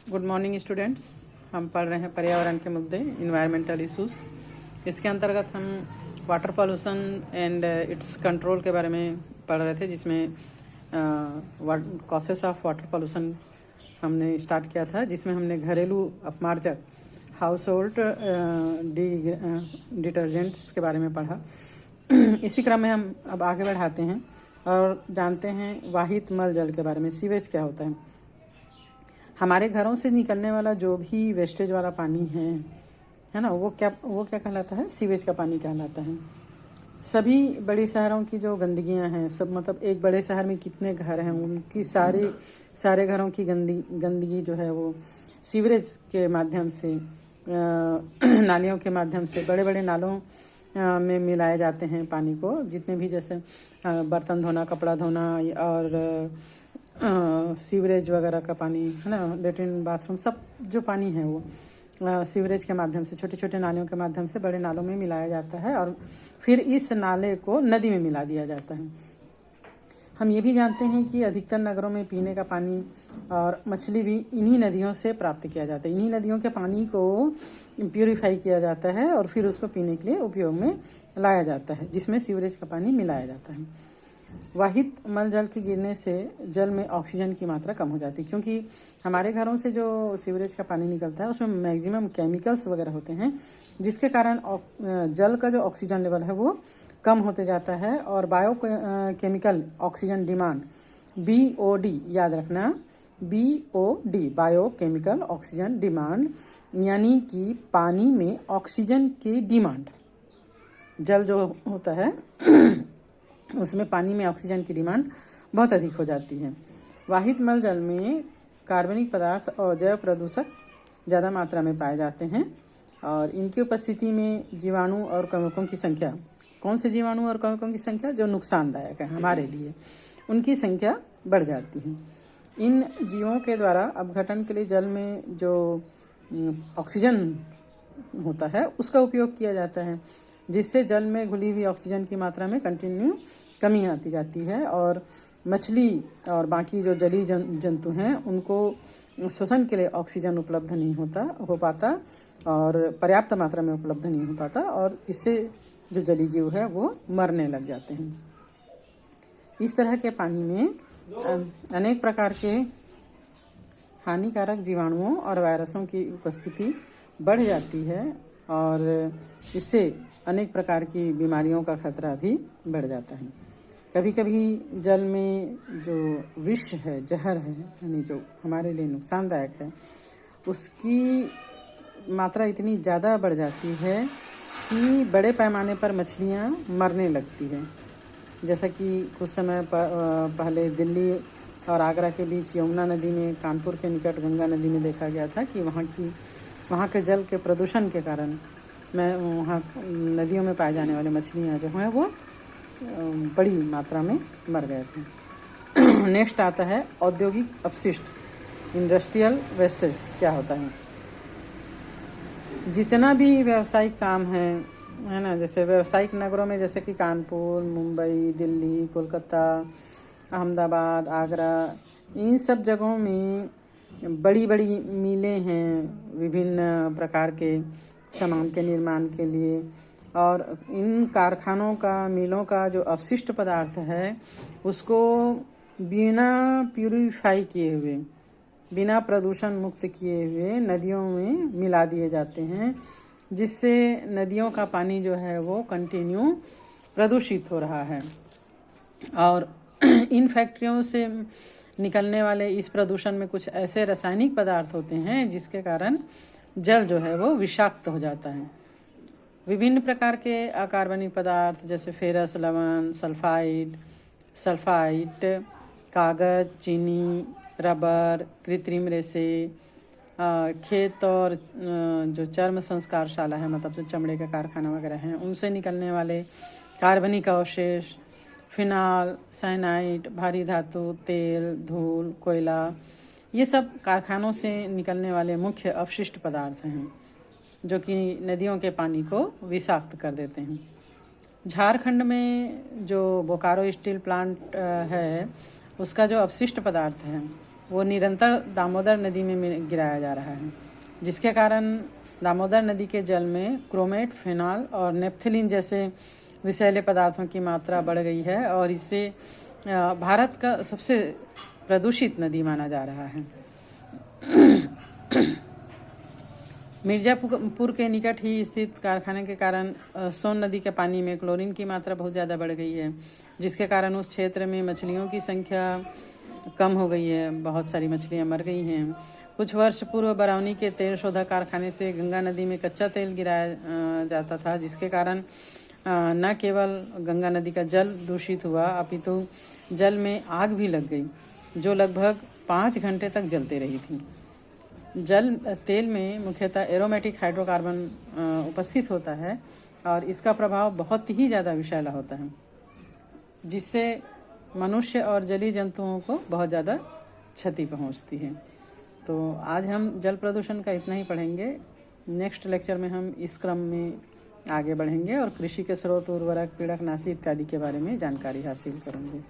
Good morning students. हम पढ़ रहे हैं पर्यावरण के मुद्दे, इन्वायरमेंटल इश्यूज। इसके अंतर्गत हम water pollution and it's control के बारे में पढ़ रहे थे, जिसमें कॉसेस ऑफ वाटर पॉल्यूशन हमने स्टार्ट किया था, जिसमें हमने घरेलू अपमार्जक हाउस होल्ड डिटर्जेंट्स के बारे में पढ़ा। इसी क्रम में हम अब आगे बढ़ाते हैं और जानते हैं वाहित मल जल के बारे में। सीवेज क्या होता है? हमारे घरों से निकलने वाला जो भी वेस्टेज वाला पानी है ना, वो क्या कहलाता है? सीवेज का पानी कहलाता है। सभी बड़े शहरों की जो गंदगियां हैं, सब मतलब एक बड़े शहर में कितने घर हैं, उनकी सारे घरों की गंदगी जो है वो सीवरेज के माध्यम से, नालियों के माध्यम से, बड़े बड़े नालों में मिलाए जाते हैं पानी को। जितने भी जैसे बर्तन धोना, कपड़ा धोना और सीवरेज वगैरह का पानी है ना, लेट्रिन बाथरूम, सब जो पानी है वो सीवरेज के माध्यम से, छोटे छोटे नालियों के माध्यम से बड़े नालों में मिलाया जाता है और फिर इस नाले को नदी में मिला दिया जाता है। हम ये भी जानते हैं कि अधिकतर नगरों में पीने का पानी और मछली भी इन्हीं नदियों से प्राप्त किया जाता है। इन्हीं नदियों के पानी को प्यूरिफाई किया जाता है और फिर उसको पीने के लिए उपयोग में लाया जाता है, जिसमें सीवरेज का पानी मिलाया जाता है। वाहित मल जल के गिरने से जल में ऑक्सीजन की मात्रा कम हो जाती है, क्योंकि हमारे घरों से जो सीवरेज का पानी निकलता है उसमें मैक्सिमम केमिकल्स वगैरह होते हैं, जिसके कारण जल का जो ऑक्सीजन लेवल है वो कम होते जाता है। और bio chemical oxygen demand, BOD याद रखना, BOD bio chemical oxygen demand, यानी कि पानी में ऑक्सीजन की डिमांड, जल जो होता है उसमें पानी में ऑक्सीजन की डिमांड बहुत अधिक हो जाती है। वाहित मल जल में कार्बनिक पदार्थ और जैव प्रदूषक ज़्यादा मात्रा में पाए जाते हैं और इनकी उपस्थिति में जीवाणु और कवकों की संख्या, कौन से जीवाणु और कवकों की संख्या जो नुकसानदायक है हमारे लिए, उनकी संख्या बढ़ जाती है। इन जीवों के द्वारा अपघटन के लिए जल में जो ऑक्सीजन होता है उसका उपयोग किया जाता है, जिससे जल में घुली हुई ऑक्सीजन की मात्रा में कंटिन्यू कमी आती जाती है और मछली और बाकी जो जलीय जंतु हैं उनको श्वसन के लिए ऑक्सीजन उपलब्ध नहीं हो पाता और पर्याप्त मात्रा में उपलब्ध नहीं हो पाता और इससे जो जलीय जीव है वो मरने लग जाते हैं। इस तरह के पानी में अनेक प्रकार के हानिकारक जीवाणुओं और वायरसों की उपस्थिति बढ़ जाती है और इससे अनेक प्रकार की बीमारियों का खतरा भी बढ़ जाता है। कभी कभी जल में जो विष है, जहर है, यानी जो हमारे लिए नुकसानदायक है, उसकी मात्रा इतनी ज़्यादा बढ़ जाती है कि बड़े पैमाने पर मछलियाँ मरने लगती हैं। जैसा कि कुछ समय पहले दिल्ली और आगरा के बीच यमुना नदी में, कानपुर के निकट गंगा नदी में देखा गया था कि वहाँ के जल के प्रदूषण के कारण वहाँ नदियों में पाए जाने वाले मछलियाँ जो हैं वो बड़ी मात्रा में मर गए थे। नेक्स्ट आता है औद्योगिक अपशिष्ट, इंडस्ट्रियल वेस्टेज क्या होता है? जितना भी व्यावसायिक काम है ना, जैसे व्यावसायिक नगरों में जैसे कि कानपुर, मुंबई, दिल्ली, कोलकाता, अहमदाबाद, आगरा, इन सब जगहों में बड़ी बड़ी मिलें हैं विभिन्न प्रकार के सामान के निर्माण के लिए, और इन कारखानों का, मिलों का जो अपशिष्ट पदार्थ है उसको बिना प्यूरिफाई किए हुए, बिना प्रदूषण मुक्त किए हुए नदियों में मिला दिए जाते हैं, जिससे नदियों का पानी जो है वो कंटिन्यू प्रदूषित हो रहा है। और इन फैक्ट्रियों से निकलने वाले इस प्रदूषण में कुछ ऐसे रासायनिक पदार्थ होते हैं जिसके कारण जल जो है वो विषाक्त हो जाता है। विभिन्न प्रकार के अकार्बनिक पदार्थ जैसे फेरस लवण, सल्फाइट, कागज, चीनी, रबर, कृत्रिम रेशे, खेत और जो चर्म संस्कारशाला है, मतलब जो चमड़े का कारखाना वगैरह हैं, उनसे निकलने वाले कार्बनिक अवशेष, फिनाल, साइनाइड, भारी धातु, तेल, धूल, कोयला, ये सब कारखानों से निकलने वाले मुख्य अपशिष्ट पदार्थ हैं जो कि नदियों के पानी को विषाक्त कर देते हैं। झारखंड में जो बोकारो स्टील प्लांट है उसका जो अपशिष्ट पदार्थ है वो निरंतर दामोदर नदी में गिराया जा रहा है, जिसके कारण दामोदर नदी के जल में क्रोमेट, फेनॉल और नेप्थलीन जैसे विषैले पदार्थों की मात्रा बढ़ गई है और इसे भारत का सबसे प्रदूषित नदी माना जा रहा है। मिर्जापुर के निकट ही स्थित कारखाने के कारण सोन नदी के पानी में क्लोरीन की मात्रा बहुत ज़्यादा बढ़ गई है, जिसके कारण उस क्षेत्र में मछलियों की संख्या कम हो गई है, बहुत सारी मछलियां मर गई हैं। कुछ वर्ष पूर्व बरौनी के तेल शोधक कारखाने से गंगा नदी में कच्चा तेल गिराया जाता था, जिसके कारण न केवल गंगा नदी का जल दूषित हुआ अपितु जल में आग भी लग गई, जो लगभग 5 घंटे तक जलते रही थी। तेल में मुख्यतः एरोमेटिक हाइड्रोकार्बन उपस्थित होता है और इसका प्रभाव बहुत ही ज़्यादा विषैला होता है, जिससे मनुष्य और जलीय जंतुओं को बहुत ज़्यादा क्षति पहुंचती है। तो आज हम जल प्रदूषण का इतना ही पढ़ेंगे। नेक्स्ट लेक्चर में हम इस क्रम में आगे बढ़ेंगे और कृषि के स्रोत, उर्वरक, पीड़कनाशी इत्यादि के बारे में जानकारी हासिल करेंगे।